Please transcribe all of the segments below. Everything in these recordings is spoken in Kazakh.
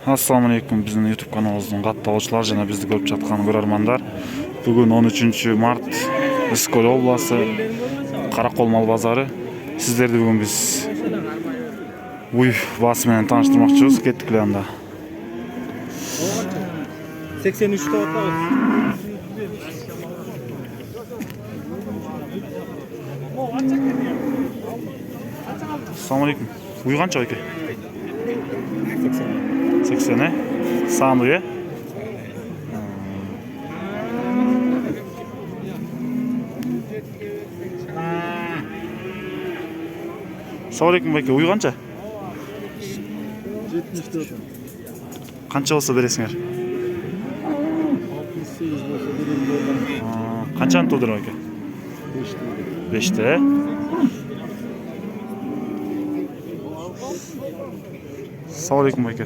Assalamu alaikum bizning YouTube kanalımızın kattaloçlar jana bizni görüp жатқан көрерmanдар. Bugün 13 Mart Iskol oblası Karakol mal bazarı. Sizlerdi bugün biz uy bası menен tanıştırmakçıyız. Kettik anda. 83'te otlar. Assalamu alaikum. Uy kança aka? 80'e. Sağın uyu. Assalamu alaikum aka. Uy kança? 74. Kança olsa beresiңер? 68 olsa benim Kançаны тудырып aka? 5'te. Assalamu alaikum aka.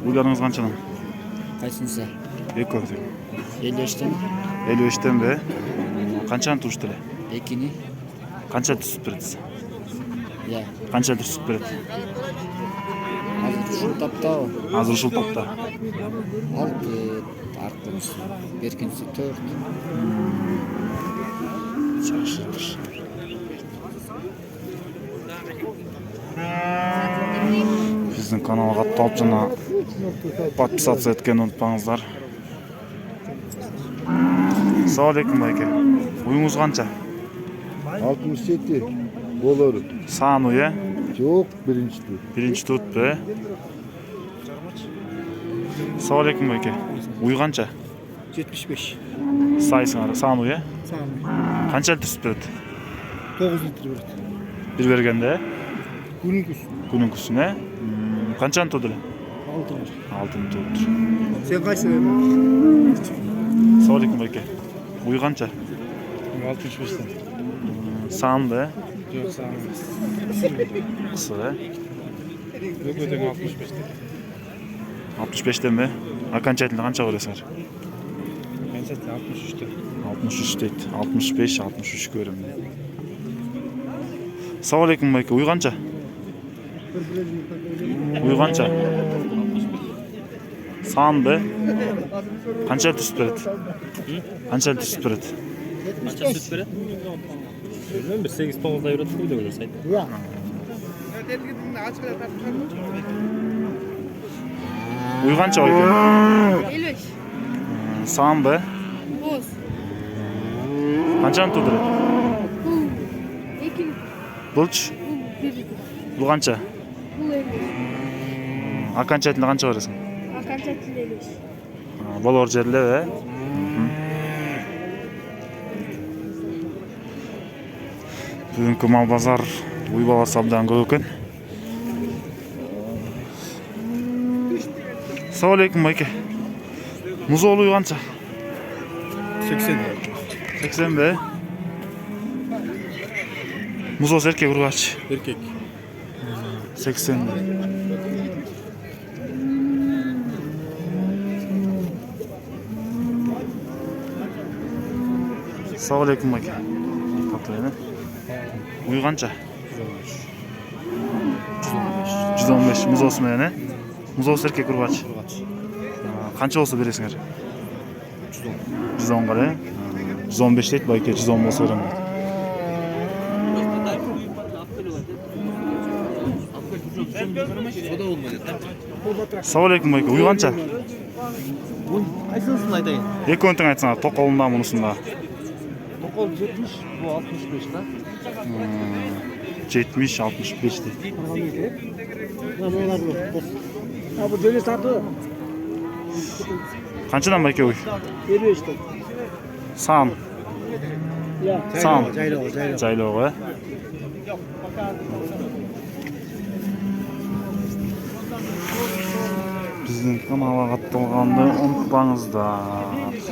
Uylarınız kançadan? Kaçıncısı? Eko. 53'ten 55'ten be. Kançаны турушты эле? ekini Kança түсүп берет? ya Kança түсүп берет? hazır şu tapta o. Азыр ушул топто. 6 arttırmış. Berkinsi 4. Жакшы. Биздин каналга катталып жана подписаться эткенди унутпаңыздар. Assalamu alaikum aka. Uyuңуз канча? 67 bolor. Sağın uyu. Yok birinci tur. Birinci tut be. Assalamu alaikum aka. Uyu kança? 75. Sayısın ara. Sağın uyu. Sağ olun. Kança түсүп берет? 9 litre verdi. Bir bергенде? Günün kusu. Күнүнкүсүнө. Канчаны туду эле? 6 var. Алтын туду. Sen kaç sever? Assalamu alaikum aka. Uyu kança? 65'ten. Sağın be. Yok sağ olun. Kısa be. Yok ödek 65'ten. 65'ten be. Kança aytıldı kança koyuyorsun? Ben zaten 63'ten. 63 deydi. 65, 63 görüm. Assalamu alaikum aka. Uyu kança? Uyu kança? Sağın be. Kança түсүп берет? Kança түсүп берет? Qancha sut beradi? Bilmem, bir 8-9 euro tutmaydi o'ylasa. Ya. Uyu kança aka? 55. Sağın be. Boz. Kançаны туду эле? Bu. 2. Bulç. Bu. 1. Bu kança? Bu 55. Kança aytıldı kança koyuyorsun? Akanca 55. Bolor жерде be. Бүгүнкү мал базар уй баласы абдан көп экен. Assalamu alaikum aka. Музоолу канча? 80. 80 be. Музоос эркек ургач. Erkek. 80 be. Assalamu alaikum aka. Tatlı. Uy kança? 115. Muzoos menен. Muzoos erkek urgaç. Kança olsa beresiңер? 110 gale. 115 deyт байке, 110 болсо берем. Assalamu alaikum aka. Uy kança? Qaysinisini aytayın? Экөөнтүң айтсаңар, токолунда мунусунда. Tokol 70, bu 65 da. 70, 65 deyт. Abi böyle satı. Kançadan байке uy? 55'ten. Sağın. Ya. Sağın. Caylo. Жайлоо э. Биздин каналга катталганды унутпаңыздар.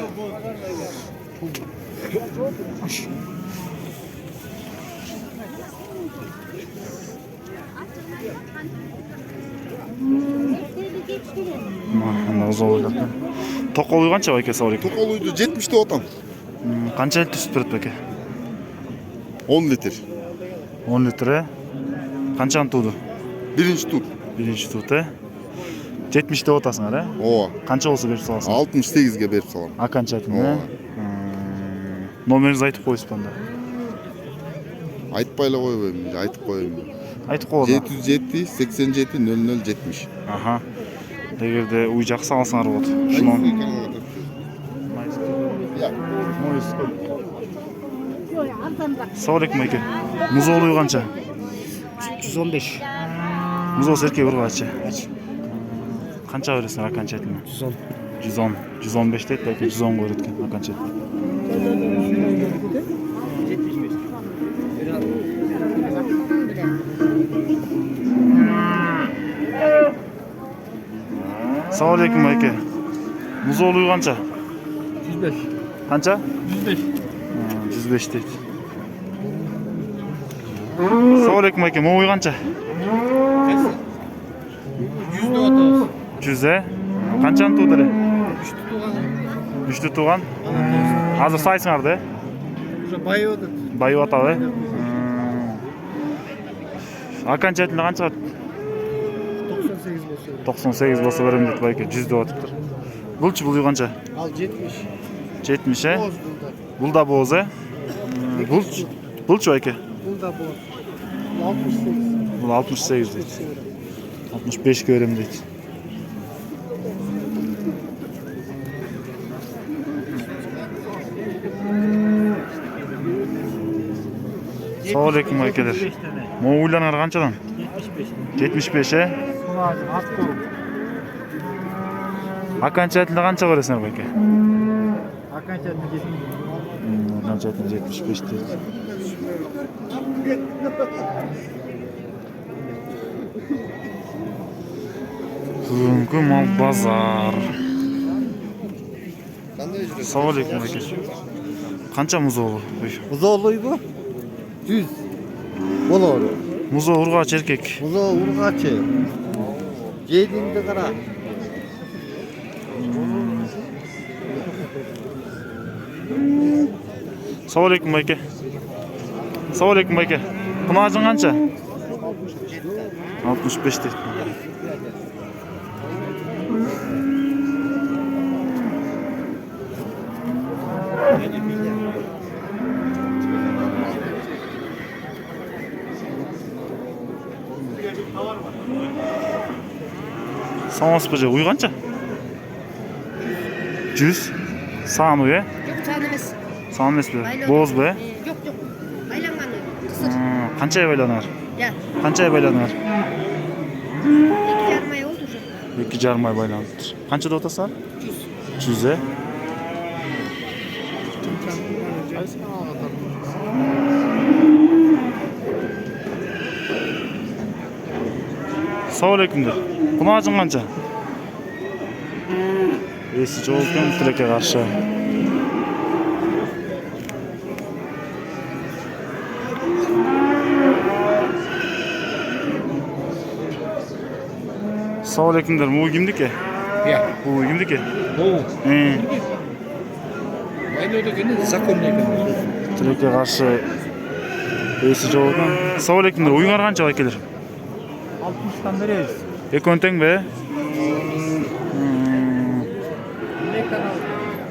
Мына зоолук. Токолуй канча байке сабыр? Tokolu'ydu 70'te otam. Kança түсүп берет байке? 10 litre. 10 litre. Kançаны туду? Birinci tur. Birinci tut 70 de otasыңар he? Ооба. Kança olsa berip salasың? 68'ge berip salam. А kança айтın he? Ооба. Номеріңізді айтып қойсыз банда. Айтпай эле койбойм, айтып коеюн. Айтып қойды. 707 87 00 70. Аха. Эгерде уй жакса алсаңар болот. Шунун. Саламалейкум айке. Музоолуй канча? 115. Музоос эркек ургачы. Канча бересиң аканча айтын? 110. 115 дейт, айке 110 го берет экен аканча. Саламалейкум айке. Музоолуй канча? 105. Канча? 105. 105 дейт. Саламалейкум айке, моуй канча? 100 э? Канчаны тууды эле? 3 тууган. Азыр сайсыңар да? Уже байып атат. Байып атабы? Аканча канча? 98 болсо. 98 болсо берем дейт байке, 100 деп атыптыр. Булчу бул канча? Ал 70. 70 э? Боз булда. Бул да боз э? Булчу байке? Булда боз. 68. Бул 68 дейт. 65 көрем дейт. Саламалейкум айкелер. Моуйларыңар канчадан? 75 э? Аканча канча бересиңер байке? Аканча 75 дейт. Бүгүнкү мал базар. Саламалейкум айке. Канча музоолу? Muzoluybu 100 bolor. Музоо ургач эркек. Muzo urgaçı. Yedinde qara. Саламалейкум байке. Саламалейкум байке. Кунажың канча? 65 дейт. Саламатсызбы же, уй канча? 100. Саан уй э? Жоқ, саған емес. Саан эмес бе? Боз бе? Жоқ, жоқ. Байланғаны. Қысыр. Канча байланар? Я. Канча байланар? 2,5 ай oldu уже. 2,5 ай байланыптыр. Канча деп атасыңар? 100 э? Саламалейкумдер. Кунажың канча? Эси жол экен, тилекке каршы. Саламалейкумдер. Бул кимдики? Я. Бул кимдики? Бул. Байлоодо экен, законный экен. Тилекке каршы эси жол экен. Саламалейкумдер. Уюңар канча байкелер? 60'tan беребиз. Экөөнү тең бе?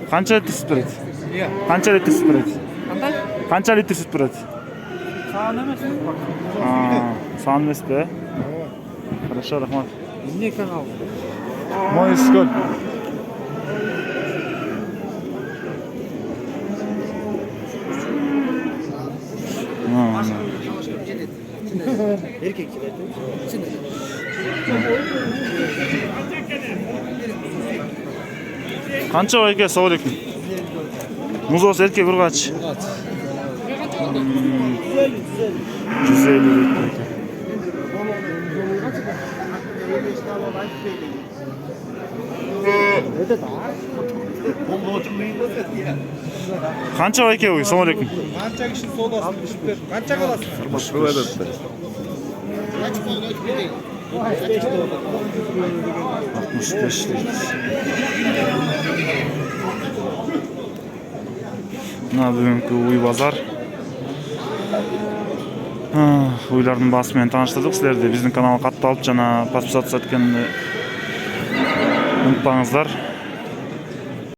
Канча литр сүт берет? Я. Канча литр сүт берет? Кандай? Канча литр сүт берет? Саған емес. Саан эмес бе? Хорошо, рахмат. Не канал. Мой сколь. Erkekçiler. Канча байке, саламалейкум. Музоос эркек ургач. 150 дейт байке. Канча байке уй, саламалейкум. Қанша киши соодасы 61. Қанша қаласың? 65 дейт. Мына бүгүнкү уй базар. Uylардын баасы менен тааныштырдык силерди. Биздин каналга катталып жана подписаться эткенди унутпаңыздар.